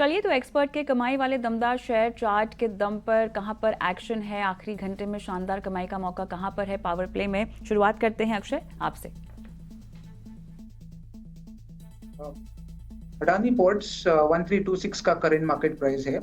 चलिए, तो एक्सपर्ट के कमाई वाले दमदार शेयर चार्ट के दम पर कहां पर एक्शन है, आखिरी घंटे में शानदार कमाई का मौका कहां पर है पावर प्ले में। शुरुआत करते हैं अक्षय आपसे। अडानी पोर्ट्स 1326 का करंट मार्केट प्राइस है।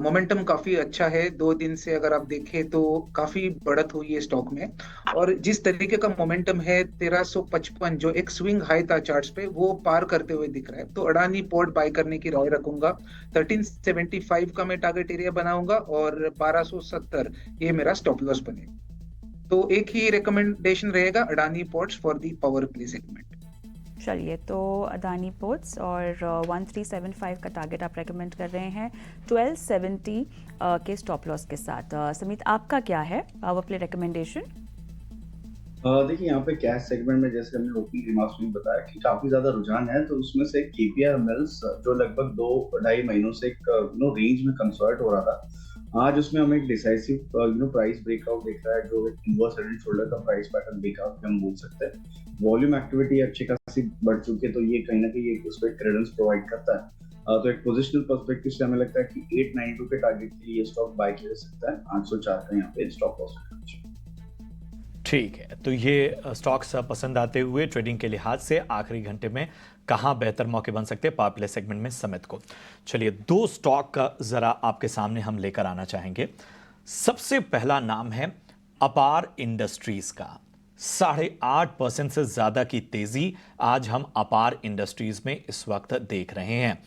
मोमेंटम काफी अच्छा है। 2 दिन से अगर आप देखें तो काफी बढ़त हुई है स्टॉक में। और जिस तरीके का मोमेंटम है 1355 जो एक स्विंग हाई था चार्ट्स पे, वो पार करते हुए दिख रहा है। तो अडानी पोर्ट बाय करने की राय रखूंगा। 1375 का मैं टारगेट एरिया बनाऊंगा और 1270 ये मेरा स्टॉप लॉस बनेगा। तो एक ही रिकमेंडेशन रहेगा, Adani ports for the power play segment. चलिए, तो अदानी पोर्ट्स और 1375 का टारगेट आप रेकमेंड कर रहे हैं 1270 के स्टॉप लॉस के साथ। समित, आपका क्या है पावर प्ले रिकमेंडेशन? देखिए, यहाँ पे कैश सेगमेंट में जैसे हमने ओपनिंग रिमार्क्स में बताया कि काफी ज्यादा रुझान है, तो उसमें से केपीआर मिल्स जो लगभग 2-2.5 महीनों से एक रेंज में कंसर्ट हो रहा था, आज उसमें हमें एक डिसाइसिव प्राइस ब्रेकआउट दिख रहा है, जो एक इनवर्स हेड एंड शोल्डर का प्राइस पैटर्न ब्रेकआउट भी हम बोल सकते हैं। वॉल्यूम एक्टिविटी अच्छी खासी बढ़ चुकी है, तो ये कहीं ना कहीं एक उसको एक क्रेडेंस प्रोवाइड करता है। तो एक पोजिशनल पर्सपेक्टिव से हमें लगता है कि 892 के टारगेट के लिए ये स्टॉक बाय किया जा सकता है। 804 का यहाँ पे स्टॉप लॉस है। ठीक है, तो ये स्टॉक्स पसंद आते हुए ट्रेडिंग के लिहाज से आखिरी घंटे में कहां बेहतर मौके बन सकते हैं पावर प्ले सेगमेंट में समित को। चलिए, 2 स्टॉक का जरा आपके सामने हम लेकर आना चाहेंगे। सबसे पहला नाम है अपार इंडस्ट्रीज का। 8.5% से ज्यादा की तेजी आज हम अपार इंडस्ट्रीज में इस वक्त देख रहे हैं।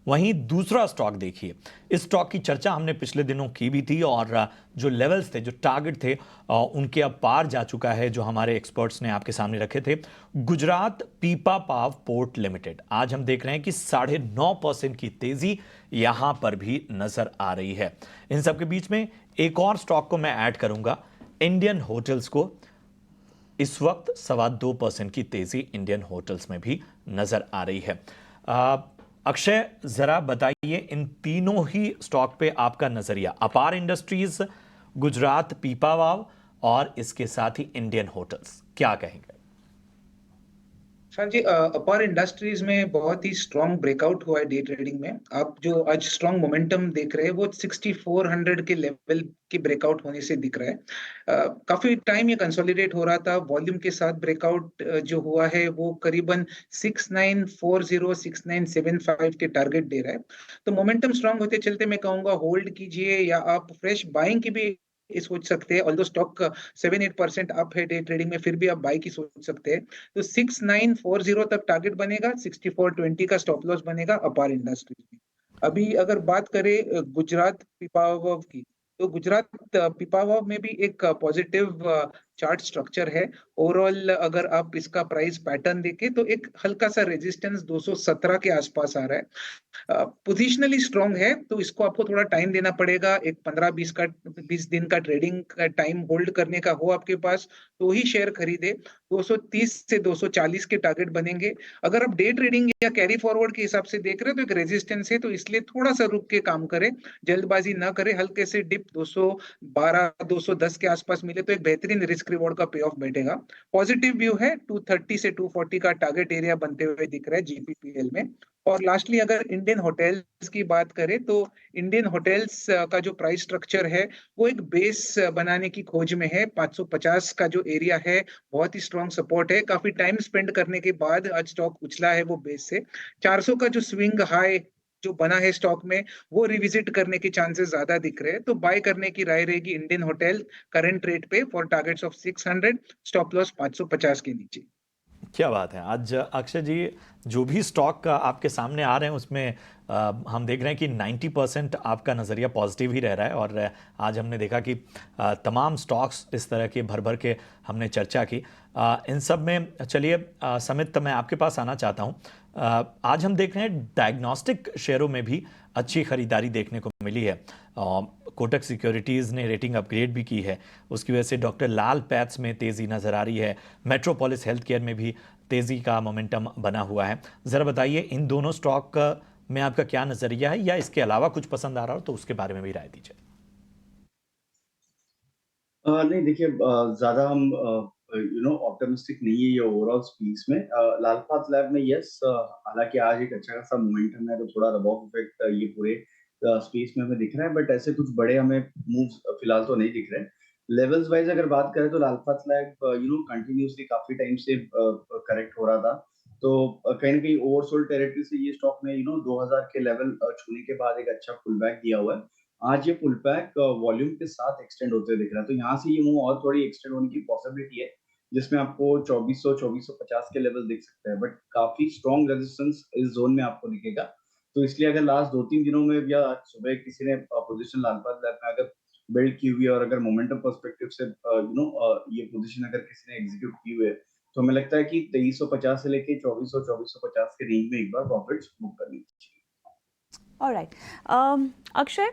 वहीं दूसरा स्टॉक देखिए, इस स्टॉक की चर्चा हमने पिछले दिनों की भी थी और जो लेवल्स थे, जो टारगेट थे, उनके अब पार जा चुका है, जो हमारे एक्सपर्ट्स ने आपके सामने रखे थे। गुजरात पीपावाव पोर्ट लिमिटेड, आज हम देख रहे हैं कि 9.5% की तेजी यहां पर भी नजर आ रही है। इन सब के बीच में एक और स्टॉक को मैं ऐड करूंगा, इंडियन होटल्स को। इस वक्त 2.25% की तेजी इंडियन होटल्स में भी नजर आ रही है। अक्षय, जरा बताइए इन तीनों ही स्टॉक पे आपका नजरिया, अपार इंडस्ट्रीज, गुजरात पीपावाव और इसके साथ ही इंडियन होटल्स, क्या कहेंगे? हाँ जी, अपार इंडस्ट्रीज में बहुत ही स्ट्रॉन्ग ब्रेकआउट हुआ है डे ट्रेडिंग में। आप जो आज स्ट्रॉन्ग मोमेंटम देख रहे हैं वो 6400 के लेवल की ब्रेकआउट होने से दिख रहा है। काफी टाइम ये कंसोलिडेट हो रहा था। वॉल्यूम के साथ ब्रेकआउट जो हुआ है वो करीबन 6940 6975 के टारगेट दे रहा है। तो मोमेंटम स्ट्रॉन्ग होते चलते मैं कहूंगा होल्ड कीजिए, या आप फ्रेश बाइंग की भी ये सोच सकते हैं। ऑल्दो स्टॉक 7-8% अप है डे ट्रेडिंग में, फिर भी आप बाई की सोच सकते हैं। तो 6940 तक टारगेट बनेगा, 6420 का स्टॉप लॉस बनेगा अपार इंडस्ट्रीज में। अभी अगर बात करें गुजरात पिपावाव की, तो गुजरात पिपावाव में भी एक पॉजिटिव चार्ट स्ट्रक्चर है। ओवरऑल अगर आप इसका प्राइस पैटर्न देखें तो एक हल्का सा रेजिस्टेंस 217 के आसपास आ रहा है। पोजिशनली स्ट्रॉन्ग है, तो इसको आपको थोड़ा टाइम देना पड़ेगा। एक 15-20 दिन का ट्रेडिंग का टाइम होल्ड करने का हो आपके पास, तो ही शेयर खरीदे। 230 से 240 के टारगेट बनेंगे। अगर आप डे ट्रेडिंग या कैरी फॉरवर्ड के हिसाब से देख रहे हो तो एक रेजिस्टेंस है, तो इसलिए थोड़ा सा रुक के काम करें, जल्दबाजी ना करें। हल्के से डिप 212 210 के आसपास मिले तो एक बेहतरीन रिस्क रिवॉर्ड का पे ऑफ बैठेगा। पॉजिटिव व्यू है, 230 से 240 का टारगेट एरिया बनते हुए दिख रहा है जीपीपीएल में। और लास्टली अगर इंडियन होटल्स की बात करें तो इंडियन होटल्स का जो प्राइस स्ट्रक्चर है वो एक बेस बनाने की खोज में है। 550 का जो एरिया है बहुत ही स्ट्रॉन्ग सपोर्ट है। काफी टाइम स्पेंड करने के बाद आज स्टॉक उछला है वो बेस से। 400 का जो स्विंग हाई जो बना है स्टॉक में, वो रिविजिट करने के चांसेस ज्यादा दिख रहे हैं। तो बाय करने की राय रहेगी इंडियन होटल करंट रेट पे for targets of 600, stop loss 550 के नीचे। क्या बात है! आज अक्षय जी, जो भी स्टॉक आपके सामने आ रहे हैं उसमें हम देख रहे हैं कि 90% आपका नज़रिया पॉजिटिव ही रह रहा है। और आज हमने देखा कि तमाम स्टॉक्स इस तरह के भर भर के हमने चर्चा की। इन सब में चलिए समित, मैं आपके पास आना चाहता हूँ। आज हम देख रहे हैं डायग्नोस्टिक शेयरों में भी अच्छी खरीदारी देखने को मिली है। कोटक सिक्योरिटीज़ ने रेटिंग अपग्रेड भी की है, उसकी वजह से डॉक्टर लाल पैथ्स में तेज़ी नज़र आ रही है। मेट्रोपोलिस हेल्थ केयर में भी तेज़ी का मोमेंटम बना हुआ है। ज़रा बताइए इन दोनों स्टॉक में आपका क्या नज़रिया है, या इसके अलावा कुछ पसंद आ रहा हो तो उसके बारे में भी राय दीजिए। नहीं, देखिए, ज़्यादा हम ऑप्टिमिस्टिक नहीं है ये ओवरऑल स्पेस में। लालपाथ लैब में यस, हालांकि आज एक अच्छा खासा मोमेंटम है, तो थोड़ा रबॉफ इफेक्ट ये पूरे स्पेस में हमें दिख रहा है, बट ऐसे कुछ बड़े हमें मूव्स फिलहाल तो नहीं दिख रहे। लेवल्स वाइज अगर बात करें तो लालपाथ लैब कंटिन्यूसली काफी टाइम से करेक्ट हो रहा था, तो कहीं ना कहीं ओवरसोल्ड टेरिटरी से ये स्टॉक ने 2000 के लेवल छूने के बाद एक अच्छा पुल बैक दिया हुआ है। आज ये पुल बैक वॉल्यूम के साथ एक्सटेंड होते हुए दिख रहा है, तो यहाँ से ये मूव और थोड़ी एक्सटेंड होने की पॉसिबिलिटी है, जिसमें आपको 2450 के लेवल दिख सकते हैं, बट काफी स्ट्रॉन्ग रेजिस्टेंस इस जोन में आपको दिखेगा। तो इसलिए अगर लास्ट 2-3 दिनों में या आज सुबह किसी ने पोजीशन लालपाथ लैब में अगर बिल्ड की हुई है और अगर मोमेंटम पर्सपेक्टिव से ये पोजीशन अगर किसी ने एग्जीक्यूट की हुई है, तो हमें लगता है कि 2350 से लेके 2450 के रेंज में एक बार प्रॉफिट्स बुक करनी चाहिए। ऑलराइट, अक्षय,